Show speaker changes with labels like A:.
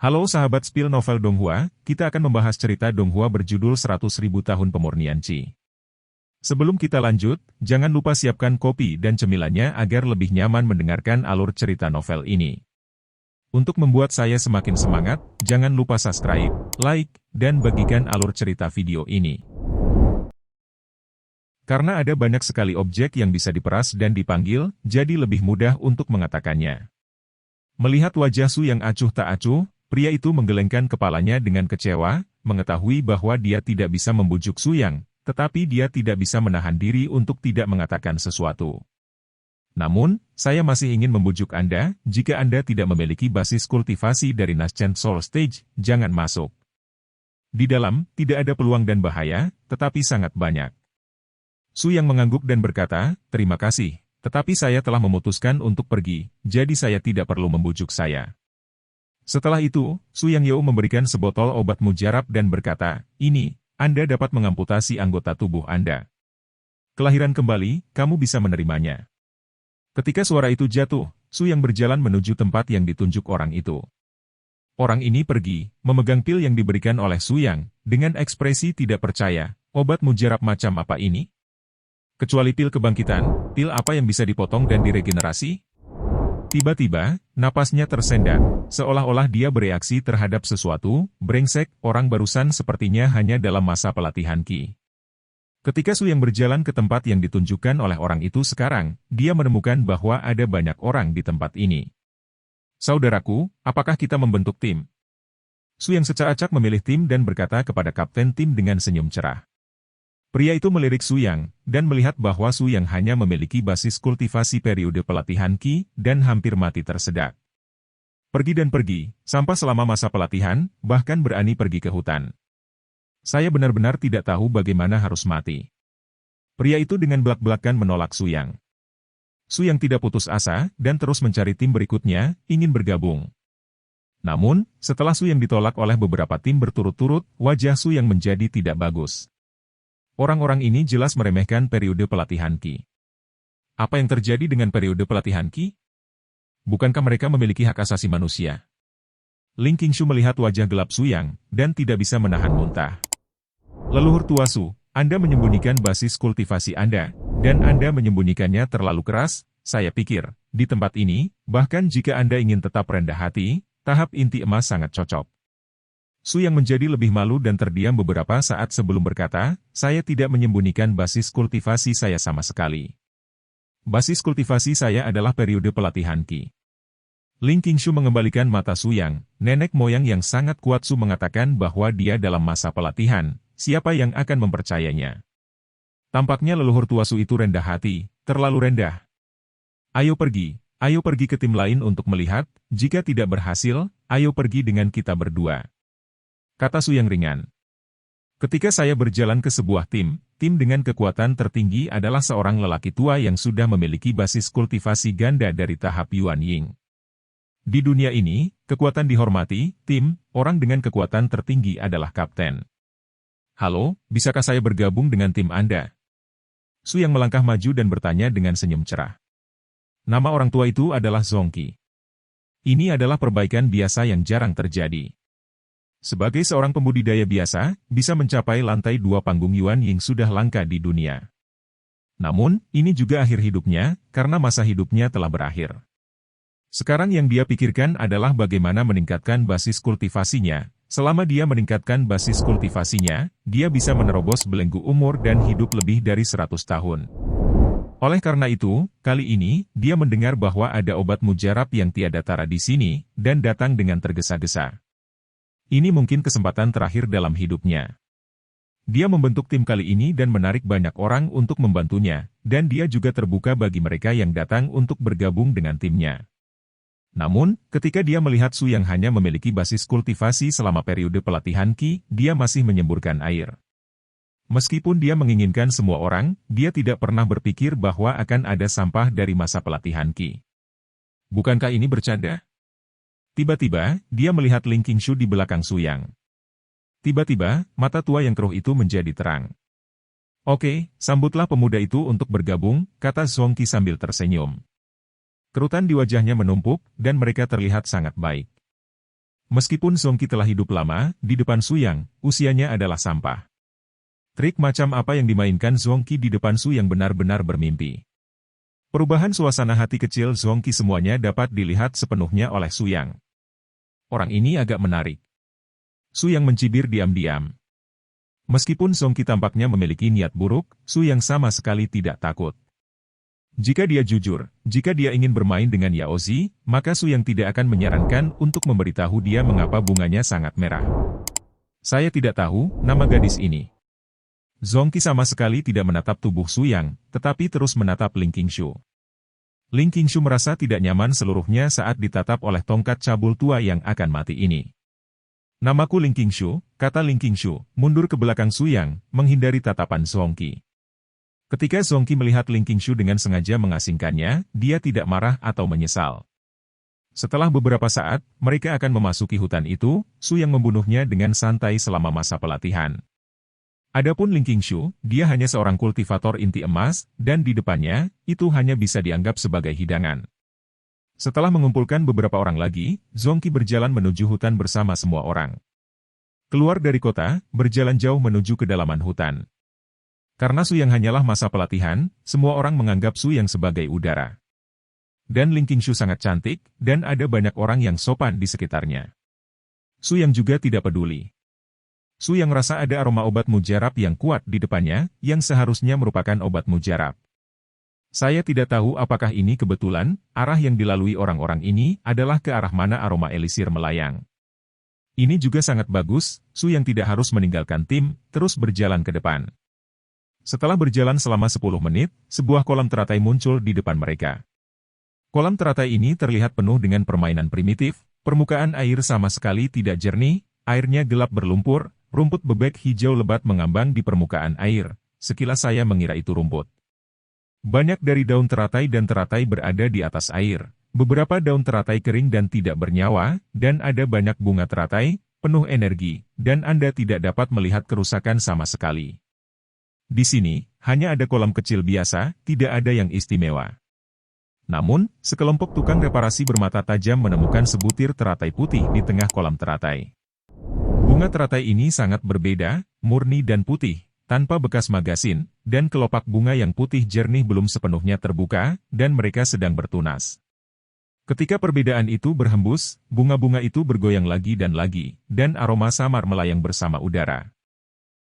A: Halo sahabat Spill Novel Donghua, kita akan membahas cerita Donghua berjudul 100.000 Tahun Pemurnian Qi. Sebelum kita lanjut, jangan lupa siapkan kopi dan cemilannya agar lebih nyaman mendengarkan alur cerita novel ini. Untuk membuat saya semakin semangat, jangan lupa subscribe, like, dan bagikan alur cerita video ini. Karena ada banyak sekali objek yang bisa diperas dan dipanggil, jadi lebih mudah untuk mengatakannya. Melihat wajah Su yang acuh tak acuh, pria itu menggelengkan kepalanya dengan kecewa, mengetahui bahwa dia tidak bisa membujuk Su Yang, tetapi dia tidak bisa menahan diri untuk tidak mengatakan sesuatu. Namun, saya masih ingin membujuk Anda, jika Anda tidak memiliki basis kultivasi dari Nascent Soul Stage, jangan masuk. Di dalam, tidak ada peluang dan bahaya, tetapi sangat banyak. Su Yang mengangguk dan berkata, terima kasih, tetapi saya telah memutuskan untuk pergi, jadi saya tidak perlu membujuk saya. Setelah itu, Su Yang Yao memberikan sebotol obat mujarab dan berkata, ini, Anda dapat mengamputasi anggota tubuh Anda. Kelahiran kembali, kamu bisa menerimanya. Ketika suara itu jatuh, Su Yang berjalan menuju tempat yang ditunjuk orang itu. Orang ini pergi, memegang pil yang diberikan oleh Su Yang, dengan ekspresi tidak percaya, obat mujarab macam apa ini? Kecuali pil kebangkitan, pil apa yang bisa dipotong dan diregenerasi? Tiba-tiba, napasnya tersendat, seolah-olah dia bereaksi terhadap sesuatu, brengsek, orang barusan sepertinya hanya dalam masa pelatihan Qi. Ketika Su Yang berjalan ke tempat yang ditunjukkan oleh orang itu sekarang, dia menemukan bahwa ada banyak orang di tempat ini. Saudaraku, apakah kita membentuk tim? Su Yang secara acak memilih tim dan berkata kepada kapten tim dengan senyum cerah. Pria itu melirik Su Yang, dan melihat bahwa Su Yang hanya memiliki basis kultivasi periode pelatihan Qi, dan hampir mati tersedak. Pergi dan pergi, sampai selama masa pelatihan, bahkan berani pergi ke hutan. Saya benar-benar tidak tahu bagaimana harus mati. Pria itu dengan belak-belakan menolak Su Yang. Su Yang tidak putus asa, dan terus mencari tim berikutnya, ingin bergabung. Namun, setelah Su Yang ditolak oleh beberapa tim berturut-turut, wajah Su Yang menjadi tidak bagus. Orang-orang ini jelas meremehkan periode pelatihan Qi. Apa yang terjadi dengan periode pelatihan Qi? Bukankah mereka memiliki hak asasi manusia? Ling Qingshu melihat wajah gelap Su Yang, dan tidak bisa menahan muntah. Leluhur tua Su, Anda menyembunyikan basis kultivasi Anda, dan Anda menyembunyikannya terlalu keras, saya pikir, di tempat ini, bahkan jika Anda ingin tetap rendah hati, tahap inti emas sangat cocok. Su Yang menjadi lebih malu dan terdiam beberapa saat sebelum berkata, saya tidak menyembunyikan basis kultivasi saya sama sekali. Basis kultivasi saya adalah periode pelatihan Qi. Ling Qingshu mengembalikan mata Su Yang, nenek moyang yang sangat kuat Su mengatakan bahwa dia dalam masa pelatihan, siapa yang akan mempercayainya? Tampaknya leluhur tua Su itu rendah hati, terlalu rendah. Ayo pergi ke tim lain untuk melihat, jika tidak berhasil, ayo pergi dengan kita berdua. Kata Su Yang ringan. Ketika saya berjalan ke sebuah tim dengan kekuatan tertinggi adalah seorang lelaki tua yang sudah memiliki basis kultivasi ganda dari tahap Yuan Ying. Di dunia ini, kekuatan dihormati, orang dengan kekuatan tertinggi adalah kapten. Halo, bisakah saya bergabung dengan tim Anda? Su Yang melangkah maju dan bertanya dengan senyum cerah. Nama orang tua itu adalah Zongqi. Ini adalah perbaikan biasa yang jarang terjadi. Sebagai seorang pembudidaya biasa, bisa mencapai lantai 2 panggung Yuan Ying sudah langka di dunia. Namun, ini juga akhir hidupnya, karena masa hidupnya telah berakhir. Sekarang yang dia pikirkan adalah bagaimana meningkatkan basis kultivasinya. Selama dia meningkatkan basis kultivasinya, dia bisa menerobos belenggu umur dan hidup lebih dari 100 tahun. Oleh karena itu, kali ini, dia mendengar bahwa ada obat mujarab yang tiada tara di sini, dan datang dengan tergesa-gesa. Ini mungkin kesempatan terakhir dalam hidupnya. Dia membentuk tim kali ini dan menarik banyak orang untuk membantunya, dan dia juga terbuka bagi mereka yang datang untuk bergabung dengan timnya. Namun, ketika dia melihat Su Yang hanya memiliki basis kultivasi selama periode pelatihan Qi, dia masih menyemburkan air. Meskipun dia menginginkan semua orang, dia tidak pernah berpikir bahwa akan ada sampah dari masa pelatihan Qi. Bukankah ini bercanda? Tiba-tiba, dia melihat Ling Qingshu di belakang Su Yang. Tiba-tiba, mata tua yang keruh itu menjadi terang. Oke, sambutlah pemuda itu untuk bergabung, kata Zongqi sambil tersenyum. Kerutan di wajahnya menumpuk, dan mereka terlihat sangat baik. Meskipun Zongqi telah hidup lama, di depan Suyang, usianya adalah sampah. Trik macam apa yang dimainkan Zongqi di depan Suyang benar-benar bermimpi. Perubahan suasana hati kecil Zongqi semuanya dapat dilihat sepenuhnya oleh Suyang. Orang ini agak menarik. Suyang mencibir diam-diam. Meskipun Zongqi tampaknya memiliki niat buruk, Suyang sama sekali tidak takut. Jika dia jujur, jika dia ingin bermain dengan Yaozi, maka Suyang tidak akan menyarankan untuk memberitahu dia mengapa bunganya sangat merah. Saya tidak tahu nama gadis ini. Zongqi sama sekali tidak menatap tubuh Suyang, tetapi terus menatap Ling Qingshu. Ling Qingshu merasa tidak nyaman seluruhnya saat ditatap oleh tongkat cabul tua yang akan mati ini. Namaku Ling Qingshu, kata Ling Qingshu, mundur ke belakang Suyang, menghindari tatapan Zongqi. Ketika Zongqi melihat Ling Qingshu dengan sengaja mengasingkannya, dia tidak marah atau menyesal. Setelah beberapa saat, mereka akan memasuki hutan itu, Suyang membunuhnya dengan santai selama masa pelatihan. Adapun Ling Qingshu, dia hanya seorang kultivator inti emas, dan di depannya, itu hanya bisa dianggap sebagai hidangan. Setelah mengumpulkan beberapa orang lagi, Zongqi berjalan menuju hutan bersama semua orang. Keluar dari kota, berjalan jauh menuju kedalaman hutan. Karena Suyang hanyalah masa pelatihan, semua orang menganggap Suyang sebagai udara. Dan Ling Qingshu sangat cantik, dan ada banyak orang yang sopan di sekitarnya. Suyang juga tidak peduli. Suyang rasa ada aroma obat mujarab yang kuat di depannya, yang seharusnya merupakan obat mujarab. Saya tidak tahu apakah ini kebetulan, arah yang dilalui orang-orang ini adalah ke arah mana aroma elisir melayang. Ini juga sangat bagus, Suyang tidak harus meninggalkan tim, terus berjalan ke depan. Setelah berjalan selama 10 menit, sebuah kolam teratai muncul di depan mereka. Kolam teratai ini terlihat penuh dengan permainan primitif, permukaan air sama sekali tidak jernih, airnya gelap berlumpur, rumput bebek hijau lebat mengambang di permukaan air, sekilas saya mengira itu rumput. Banyak dari daun teratai dan teratai berada di atas air, beberapa daun teratai kering dan tidak bernyawa, dan ada banyak bunga teratai, penuh energi, dan Anda tidak dapat melihat kerusakan sama sekali. Di sini, hanya ada kolam kecil biasa, tidak ada yang istimewa. Namun, sekelompok tukang reparasi bermata tajam menemukan sebutir teratai putih di tengah kolam teratai. Bunga teratai ini sangat berbeda, murni dan putih, tanpa bekas magasin, dan kelopak bunga yang putih jernih belum sepenuhnya terbuka, dan mereka sedang bertunas. Ketika perbedaan itu berhembus, bunga-bunga itu bergoyang lagi, dan aroma samar melayang bersama udara.